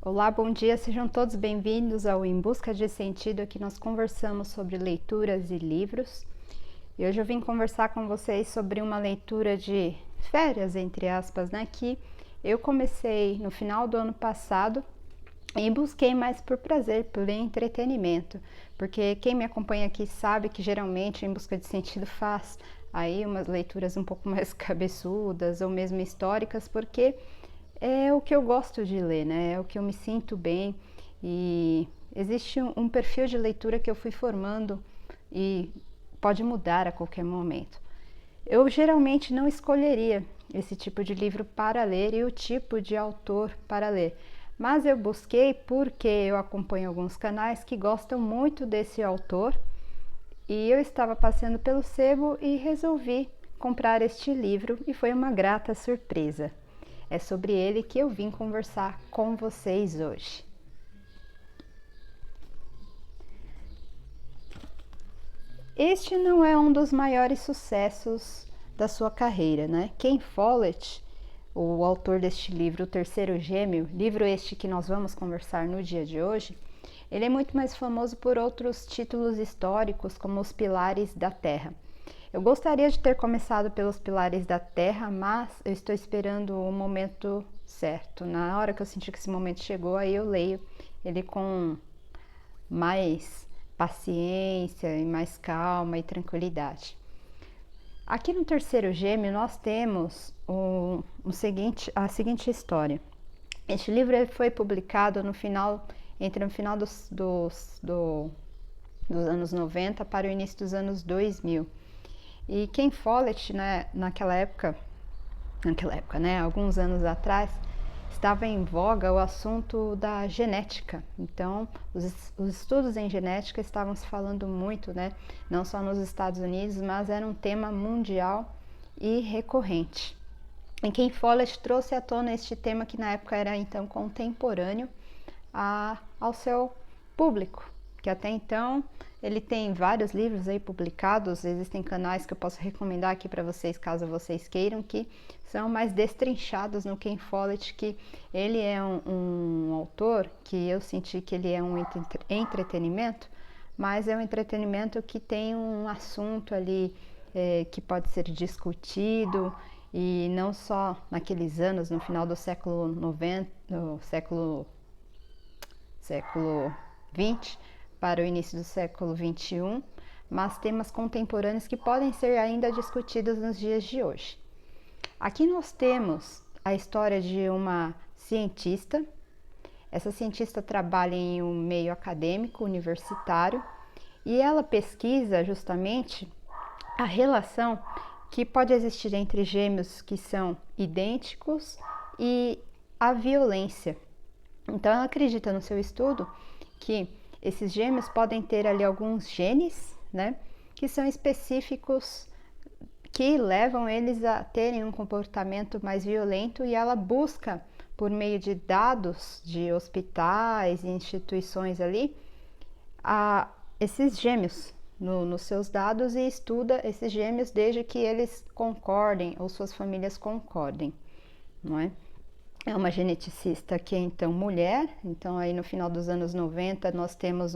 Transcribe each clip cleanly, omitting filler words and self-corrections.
Olá, bom dia, sejam todos bem-vindos ao Em Busca de Sentido, aqui nós conversamos sobre leituras e livros. E hoje eu vim conversar com vocês sobre uma leitura de férias, entre aspas, né, que eu comecei no final do ano passado e busquei mais por prazer, por entretenimento, porque quem me acompanha aqui sabe que geralmente Em Busca de Sentido faz aí umas leituras um pouco mais cabeçudas ou mesmo históricas, porque é o que eu gosto de ler, né? É o que eu me sinto bem e existe um perfil de leitura que eu fui formando e pode mudar a qualquer momento. Eu geralmente não escolheria esse tipo de livro para ler e o tipo de autor para ler, mas eu busquei porque eu acompanho alguns canais que gostam muito desse autor e eu estava passeando pelo sebo e resolvi comprar este livro e foi uma grata surpresa. É sobre ele que eu vim conversar com vocês hoje. Este não é um dos maiores sucessos da sua carreira, né? Ken Follett, o autor deste livro, O Terceiro Gêmeo, livro este que nós vamos conversar no dia de hoje, ele é muito mais famoso por outros títulos históricos, como Os Pilares da Terra. Eu gostaria de ter começado pelos Pilares da Terra, mas eu estou esperando o momento certo. Na hora que eu senti que esse momento chegou, aí eu leio ele com mais paciência e mais calma e tranquilidade. Aqui no Terceiro Gêmeo nós temos a seguinte história. Este livro foi publicado entre o final dos anos 90 para o início dos anos 2000. E Ken Follett, né, naquela época, né, alguns anos atrás, estava em voga o assunto da genética. Então, os estudos em genética estavam se falando muito, né, não só nos Estados Unidos, mas era um tema mundial e recorrente. E Ken Follett trouxe à tona este tema que na época era então contemporâneo ao seu público, que até então ele tem vários livros aí publicados, existem canais que eu posso recomendar aqui para vocês, caso vocês queiram, que são mais destrinchados no Ken Follett, que ele é um autor que eu senti que ele é um entretenimento, mas é um entretenimento que tem um assunto ali que pode ser discutido, e não só naqueles anos, no final do século XIX, no século XX, para o início do século XXI, mas temas contemporâneos que podem ser ainda discutidos nos dias de hoje. Aqui nós temos a história de uma cientista. Essa cientista trabalha em um meio acadêmico, universitário, e ela pesquisa justamente a relação que pode existir entre gêmeos que são idênticos e a violência. Então ela acredita no seu estudo que esses gêmeos podem ter ali alguns genes, né, que são específicos, que levam eles a terem um comportamento mais violento, e ela busca, por meio de dados de hospitais e instituições ali, esses gêmeos nos seus dados e estuda esses gêmeos desde que eles concordem ou suas famílias concordem, não é? É uma geneticista que é então mulher, então aí no final dos anos 90 nós temos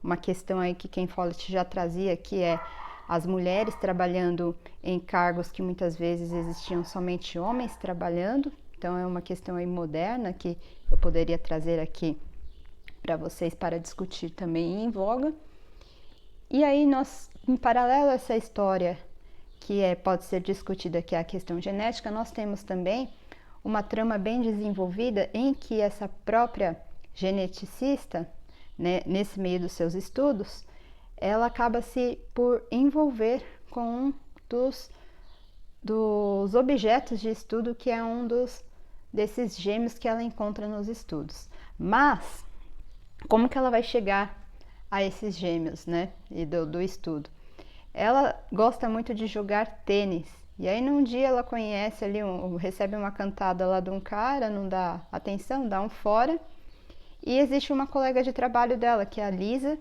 uma questão aí que Ken Follett já trazia, que é as mulheres trabalhando em cargos que muitas vezes existiam somente homens trabalhando, então é uma questão aí moderna que eu poderia trazer aqui para vocês para discutir também em voga. E aí nós, em paralelo a essa história que pode ser discutida, que é a questão genética, nós temos também uma trama bem desenvolvida em que essa própria geneticista, né, nesse meio dos seus estudos, ela acaba se por envolver com um dos objetos de estudo, que é desses gêmeos que ela encontra nos estudos. Mas, como que ela vai chegar a esses gêmeos, né, e do estudo? Ela gosta muito de jogar tênis. E aí num dia ela conhece ali, recebe uma cantada lá de um cara, não dá atenção, dá um fora. E existe uma colega de trabalho dela, que é a Lisa.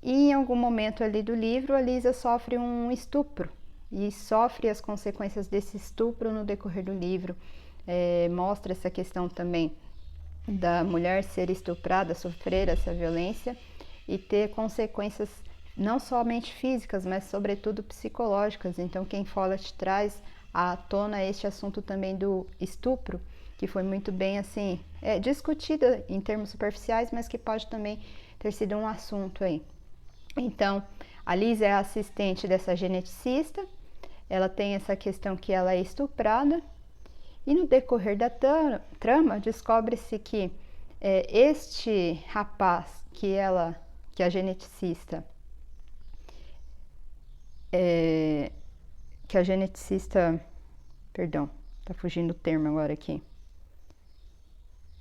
E em algum momento ali do livro, a Lisa sofre um estupro. E sofre as consequências desse estupro no decorrer do livro. Mostra essa questão também da mulher ser estuprada, sofrer essa violência e ter consequências não somente físicas, mas sobretudo psicológicas. Então, Ken Follett traz à tona este assunto também do estupro, que foi muito bem assim discutida em termos superficiais, mas que pode também ter sido um assunto aí. Então, a Liz é a assistente dessa geneticista, ela tem essa questão que ela é estuprada, e no decorrer da trama descobre-se que este rapaz que a geneticista, perdão, tá fugindo o termo agora aqui,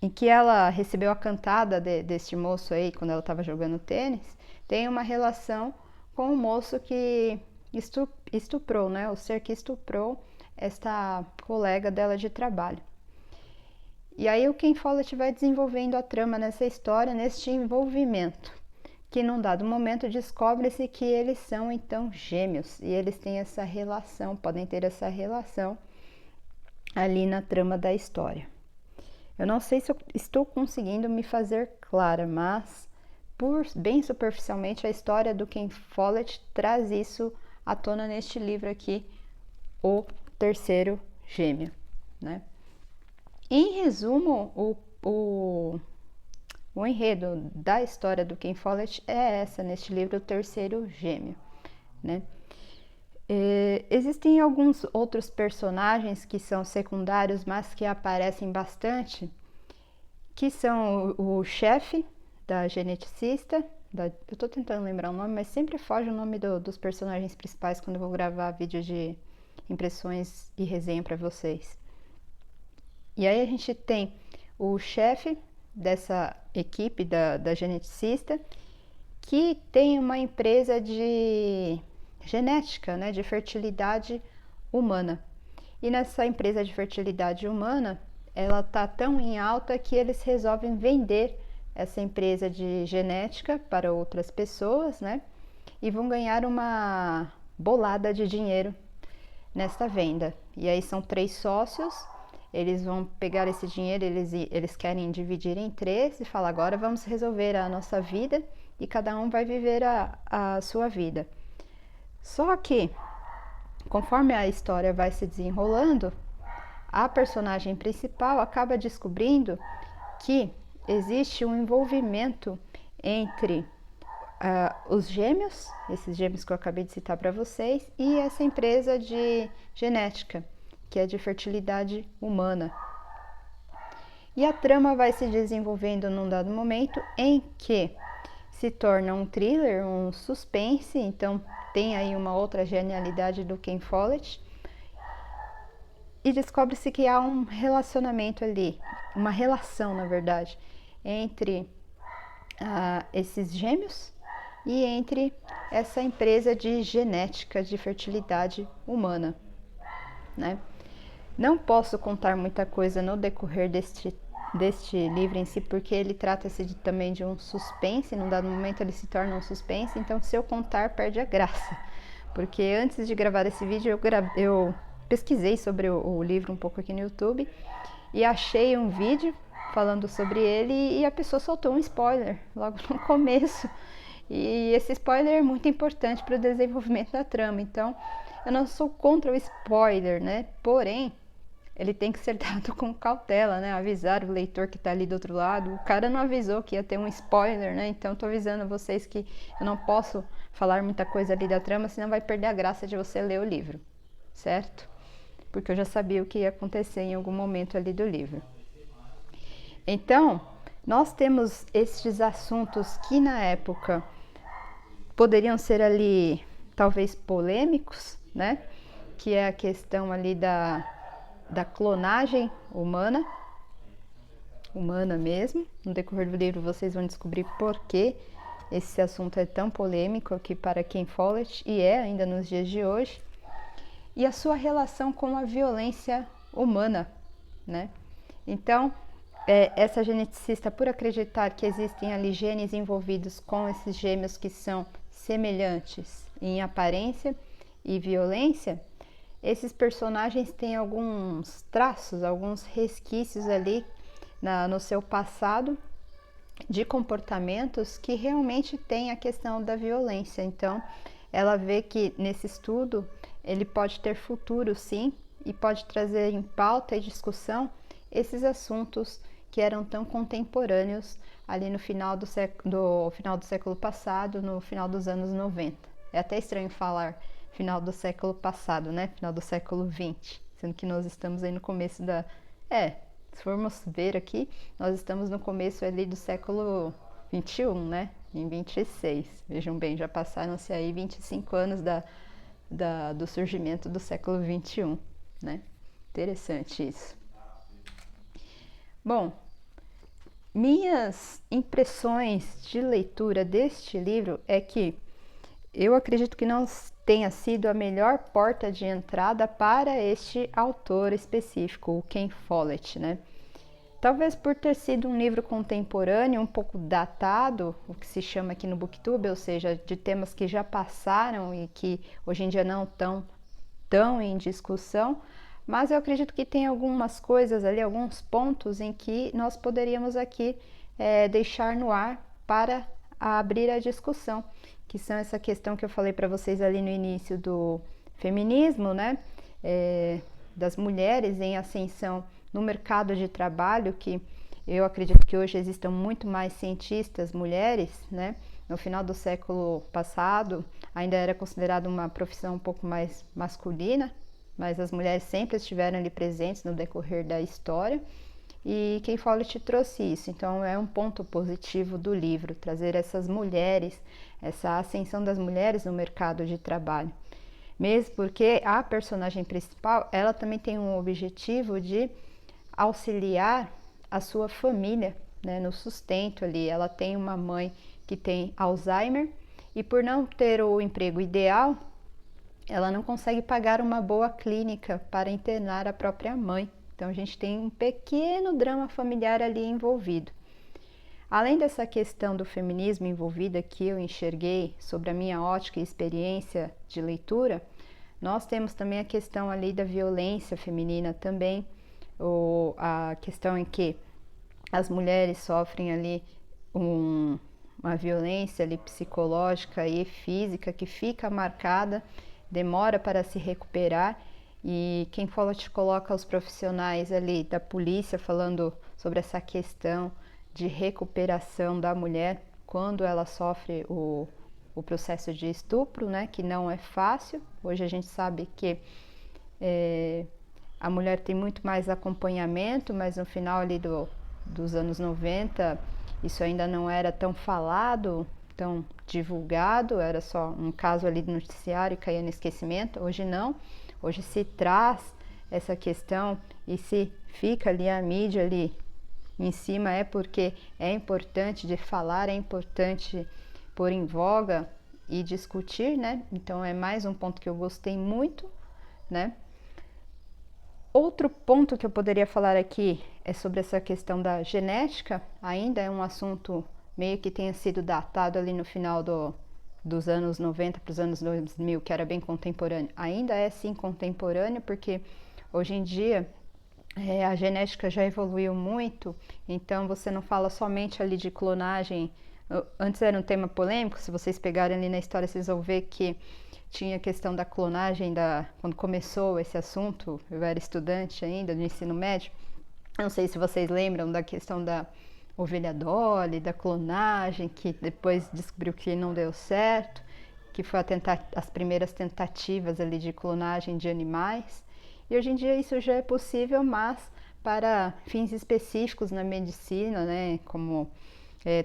em que ela recebeu a cantada deste moço aí quando ela estava jogando tênis, tem uma relação com o moço que estuprou, né? O ser que estuprou esta colega dela de trabalho. E aí o Ken Follett vai desenvolvendo a trama nessa história, neste envolvimento, que num dado momento descobre-se que eles são então gêmeos, e eles têm essa relação, podem ter essa relação ali na trama da história. Eu não sei se eu estou conseguindo me fazer clara, mas bem superficialmente a história do Ken Follett traz isso à tona neste livro aqui, O Terceiro Gêmeo, né? Em resumo, o enredo da história do Ken Follett é essa neste livro, O Terceiro Gêmeo, né? Existem alguns outros personagens que são secundários, mas que aparecem bastante, que são o chefe da geneticista, eu tô tentando lembrar o nome, mas sempre foge o nome dos personagens principais quando eu vou gravar vídeo de impressões e resenha para vocês. E aí a gente tem o chefe dessa equipe da geneticista, que tem uma empresa de genética, né, de fertilidade humana. E nessa empresa de fertilidade humana, ela tá tão em alta que eles resolvem vender essa empresa de genética para outras pessoas, né? E vão ganhar uma bolada de dinheiro nesta venda. E aí são 3 sócios, eles vão pegar esse dinheiro, eles querem dividir em 3 e falar, agora vamos resolver a nossa vida e cada um vai viver a sua vida. Só que, conforme a história vai se desenrolando, a personagem principal acaba descobrindo que existe um envolvimento entre os gêmeos, esses gêmeos que eu acabei de citar para vocês, e essa empresa de genética, que é de fertilidade humana. E a trama vai se desenvolvendo num dado momento em que se torna um thriller, um suspense, então tem aí uma outra genialidade do Ken Follett, e descobre-se que há um relacionamento ali, uma relação, na verdade, entre esses gêmeos e entre essa empresa de genética de fertilidade humana, né? Não posso contar muita coisa no decorrer deste livro em si, porque ele trata-se também de um suspense, num dado momento ele se torna um suspense, então se eu contar perde a graça, porque antes de gravar esse vídeo eu pesquisei sobre o livro um pouco aqui no YouTube e achei um vídeo falando sobre ele e a pessoa soltou um spoiler logo no começo, e esse spoiler é muito importante para o desenvolvimento da trama, então eu não sou contra o spoiler, né? Porém, ele tem que ser dado com cautela, né? Avisar o leitor que tá ali do outro lado. O cara não avisou que ia ter um spoiler, né? Então tô avisando vocês que eu não posso falar muita coisa ali da trama, senão vai perder a graça de você ler o livro, certo? Porque eu já sabia o que ia acontecer em algum momento ali do livro. Então, nós temos estes assuntos que na época poderiam ser ali talvez polêmicos, né? Que é a questão ali da clonagem humana mesmo. No decorrer do livro vocês vão descobrir por que esse assunto é tão polêmico aqui para Ken Follett, e é ainda nos dias de hoje, e a sua relação com a violência humana, né? Então, essa geneticista, por acreditar que existem ali genes envolvidos com esses gêmeos que são semelhantes em aparência e violência, esses personagens têm alguns traços, alguns resquícios ali no seu passado de comportamentos que realmente tem a questão da violência. Então, ela vê que nesse estudo ele pode ter futuro, sim, e pode trazer em pauta e discussão esses assuntos que eram tão contemporâneos ali no final do século passado, no final dos anos 90. É até estranho falar final do século passado, né? Final do século 20, sendo que nós estamos aí no começo se formos ver aqui, nós estamos no começo ali do século 21, né? Em 26. Vejam bem, já passaram-se aí 25 anos do surgimento do século 21, né? Interessante isso. Bom, minhas impressões de leitura deste livro é que eu acredito que não tenha sido a melhor porta de entrada para este autor específico, o Ken Follett, né? Talvez por ter sido um livro contemporâneo, um pouco datado, o que se chama aqui no Booktube, ou seja, de temas que já passaram e que hoje em dia não estão tão em discussão, mas eu acredito que tem algumas coisas ali, alguns pontos em que nós poderíamos aqui deixar no ar para abrir a discussão, que são essa questão que eu falei para vocês ali no início do feminismo, né? Das mulheres em ascensão no mercado de trabalho, que eu acredito que hoje existam muito mais cientistas mulheres, né? No final do século passado, ainda era considerada uma profissão um pouco mais masculina, mas as mulheres sempre estiveram ali presentes no decorrer da história, e Ken Follett trouxe isso. Então é um ponto positivo do livro, trazer essas mulheres, essa ascensão das mulheres no mercado de trabalho. Mesmo porque a personagem principal, ela também tem um objetivo de auxiliar a sua família, né, no sustento ali. Ela tem uma mãe que tem Alzheimer e por não ter o emprego ideal, ela não consegue pagar uma boa clínica para internar a própria mãe. Então a gente tem um pequeno drama familiar ali envolvido. Além dessa questão do feminismo envolvida que eu enxerguei sobre a minha ótica e experiência de leitura, nós temos também a questão ali da violência feminina também, ou a questão em que as mulheres sofrem ali uma violência ali psicológica e física que fica marcada, demora para se recuperar, e Ken Follett coloca os profissionais ali da polícia falando sobre essa questão de recuperação da mulher quando ela sofre o processo de estupro, né, que não é fácil. Hoje a gente sabe que a mulher tem muito mais acompanhamento, mas no final ali dos anos 90, isso ainda não era tão falado, tão divulgado, era só um caso ali do noticiário e caía no esquecimento. Hoje não, hoje se traz essa questão e se fica ali a mídia ali em cima, é porque é importante de falar, é importante pôr em voga e discutir, né? Então é mais um ponto que eu gostei muito, né? Outro ponto que eu poderia falar aqui é sobre essa questão da genética. Ainda é um assunto meio que tenha sido datado ali no final dos anos 90 para os anos 2000, que era bem contemporâneo. Ainda é sim contemporâneo, porque hoje em dia a genética já evoluiu muito, então você não fala somente ali de clonagem. Antes era um tema polêmico, se vocês pegarem ali na história, vocês vão ver que tinha a questão da clonagem, quando começou esse assunto, eu era estudante ainda do ensino médio, não sei se vocês lembram da questão da ovelha Dolly, da clonagem, que depois descobriu que não deu certo, que foi as primeiras tentativas ali de clonagem de animais. E hoje em dia isso já é possível, mas para fins específicos na medicina, né, como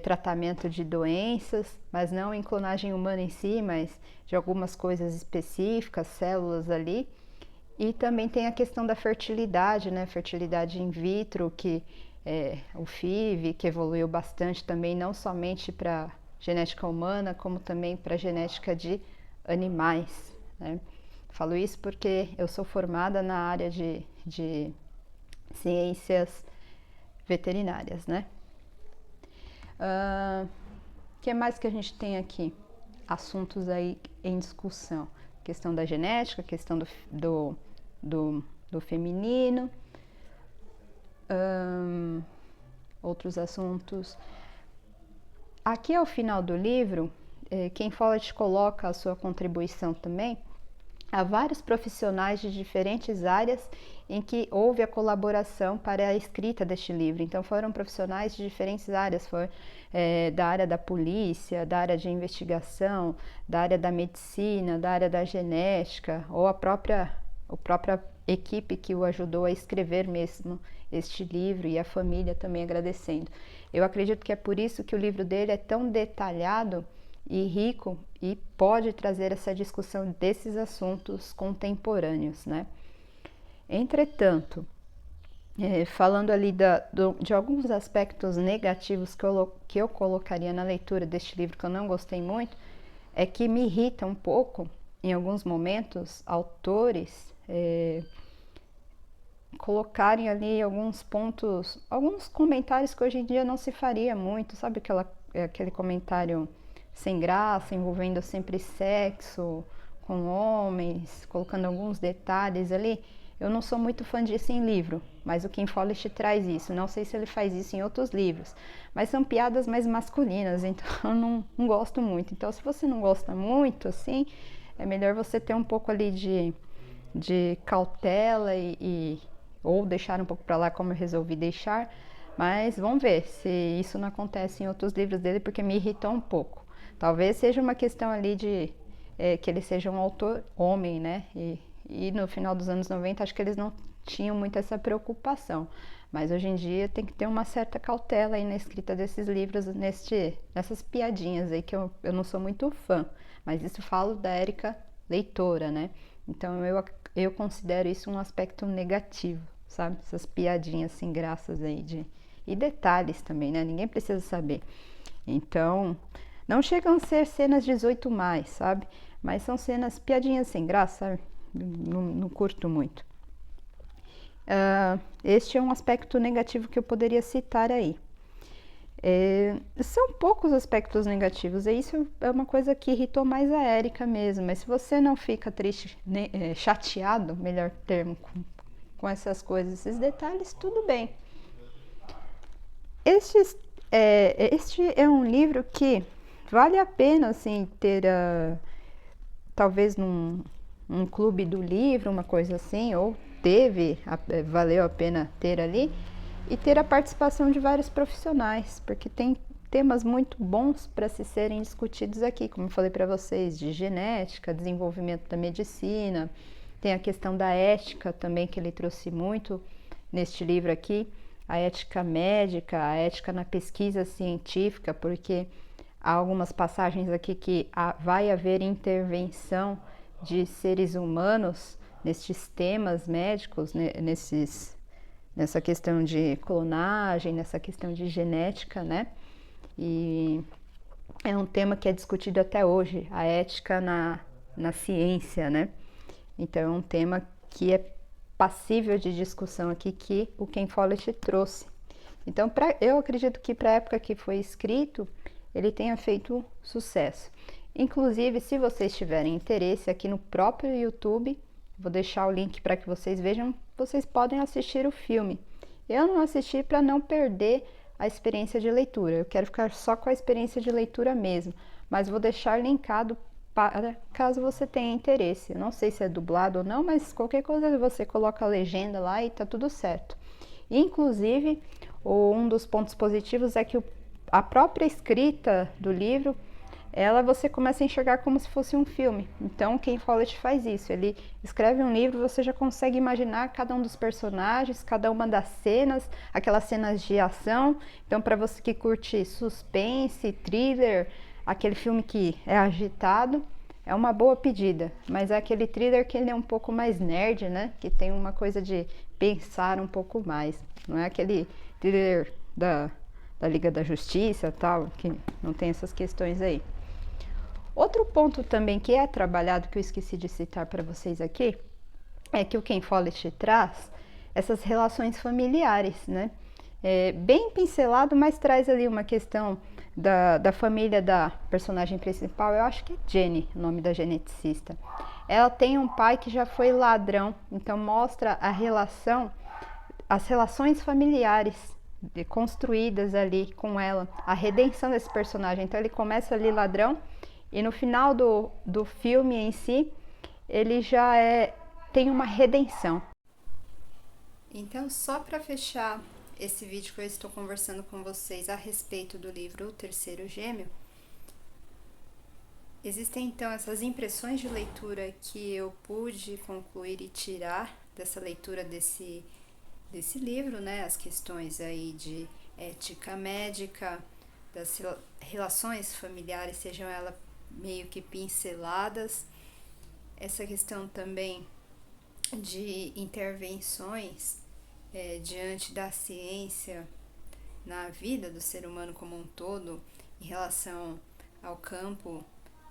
tratamento de doenças, mas não em clonagem humana em si, mas de algumas coisas específicas, células ali. E também tem a questão da fertilidade, né, fertilidade in vitro, que o FIV, que evoluiu bastante também, não somente para genética humana, como também para genética de animais, né. Falo isso porque eu sou formada na área de ciências veterinárias, né? Que mais que a gente tem aqui? Assuntos aí em discussão. Questão da genética, questão do feminino. outros assuntos. Aqui ao final do livro, Ken Follett coloca a sua contribuição também. Há vários profissionais de diferentes áreas em que houve a colaboração para a escrita deste livro. Então foram profissionais de diferentes áreas, da área da polícia, da área de investigação, da área da medicina, da área da genética, ou a própria equipe que o ajudou a escrever mesmo este livro, e a família também agradecendo. Eu acredito que é por isso que o livro dele é tão detalhado e rico e pode trazer essa discussão desses assuntos contemporâneos, né? Entretanto, falando ali de alguns aspectos negativos que eu colocaria na leitura deste livro, que eu não gostei muito, é que me irrita um pouco, em alguns momentos, autores colocarem ali alguns pontos, alguns comentários que hoje em dia não se faria muito, sabe aquele comentário sem graça, envolvendo sempre sexo com homens, colocando alguns detalhes ali. Eu não sou muito fã disso em livro, mas o Ken Follett traz isso. Não sei se ele faz isso em outros livros, mas são piadas mais masculinas, então eu não gosto muito. Então, se você não gosta muito, assim, é melhor você ter um pouco ali de cautela ou deixar um pouco para lá, como eu resolvi deixar. Mas vamos ver se isso não acontece em outros livros dele, porque me irritou um pouco. Talvez seja uma questão ali que ele seja um autor homem, né? E no final dos anos 90, acho que eles não tinham muito essa preocupação. Mas hoje em dia tem que ter uma certa cautela aí na escrita desses livros, nessas piadinhas aí, que eu não sou muito fã. Mas isso falo da Érica leitora, né? Então eu considero isso um aspecto negativo, sabe? Essas piadinhas sem graças aí e detalhes também, né? Ninguém precisa saber. Então, não chegam a ser cenas 18+, sabe? Mas são piadinhas sem graça, sabe? Não curto muito. Este é um aspecto negativo que eu poderia citar aí. São poucos aspectos negativos, e isso é uma coisa que irritou mais a Érica mesmo. Mas se você não fica triste, chateado, melhor termo, com essas coisas, esses detalhes, tudo bem. Este é um livro que vale a pena, assim, ter, talvez num clube do livro, uma coisa assim, ou valeu a pena ter ali, e ter a participação de vários profissionais, porque tem temas muito bons para se serem discutidos aqui, como eu falei para vocês, de genética, desenvolvimento da medicina, tem a questão da ética também, que ele trouxe muito neste livro aqui, a ética médica, a ética na pesquisa científica, porque há algumas passagens aqui que vai haver intervenção de seres humanos nestes temas médicos, né, nessa questão de clonagem, nessa questão de genética, né? E é um tema que é discutido até hoje, a ética na ciência, né? Então é um tema que é passível de discussão aqui, que o Ken Follett trouxe. Então eu acredito que para a época que foi escrito, ele tenha feito sucesso. Inclusive, se vocês tiverem interesse, aqui no próprio YouTube, vou deixar o link para que vocês vejam, vocês podem assistir o filme. Eu não assisti para não perder a experiência de leitura, eu quero ficar só com a experiência de leitura mesmo, mas vou deixar linkado para caso você tenha interesse. Eu não sei se é dublado ou não, mas qualquer coisa você coloca a legenda lá e tá tudo certo. Inclusive, um dos pontos positivos é que a própria escrita do livro, você começa a enxergar como se fosse um filme. Então, Ken Follett faz isso. Ele escreve um livro, você já consegue imaginar cada um dos personagens, cada uma das cenas, aquelas cenas de ação. Então, para você que curte suspense, thriller, aquele filme que é agitado, é uma boa pedida. Mas é aquele thriller que ele é um pouco mais nerd, né? Que tem uma coisa de pensar um pouco mais. Não é aquele thriller da Liga da Justiça, tal, que não tem essas questões aí. Outro ponto também que é trabalhado, que eu esqueci de citar para vocês aqui, é que o Ken Follett traz essas relações familiares, né? Bem pincelado, mas traz ali uma questão da família da personagem principal. Eu acho que é Jenny, o nome da geneticista. Ela tem um pai que já foi ladrão, então mostra as relações familiares construídas ali com ela, a redenção desse personagem. Então ele começa ali ladrão e no final do filme em si, ele já tem uma redenção. Então, só para fechar esse vídeo que eu estou conversando com vocês a respeito do livro O Terceiro Gêmeo, existem então essas impressões de leitura que eu pude concluir e tirar dessa leitura desse livro, né? As questões aí de ética médica, das relações familiares, sejam elas meio que pinceladas, essa questão também de intervenções diante da ciência na vida do ser humano como um todo, em relação ao campo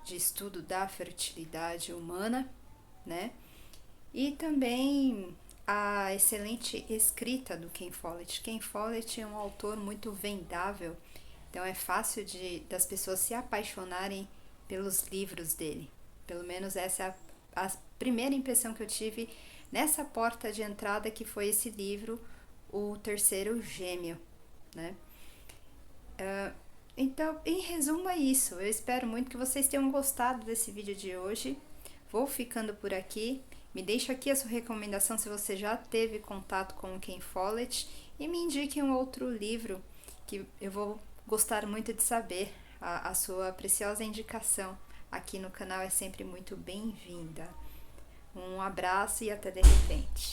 de estudo da fertilidade humana, né? E também a excelente escrita do Ken Follett. Ken Follett é um autor muito vendável, então é fácil das pessoas se apaixonarem pelos livros dele. Pelo menos essa é a primeira impressão que eu tive nessa porta de entrada, que foi esse livro, O Terceiro Gêmeo, né? Então, em resumo, é isso. Eu espero muito que vocês tenham gostado desse vídeo de hoje. Vou ficando por aqui. Me deixa aqui a sua recomendação se você já teve contato com o Ken Follett e me indique um outro livro que eu vou gostar muito de saber. A sua preciosa indicação aqui no canal é sempre muito bem-vinda. Um abraço e até de repente.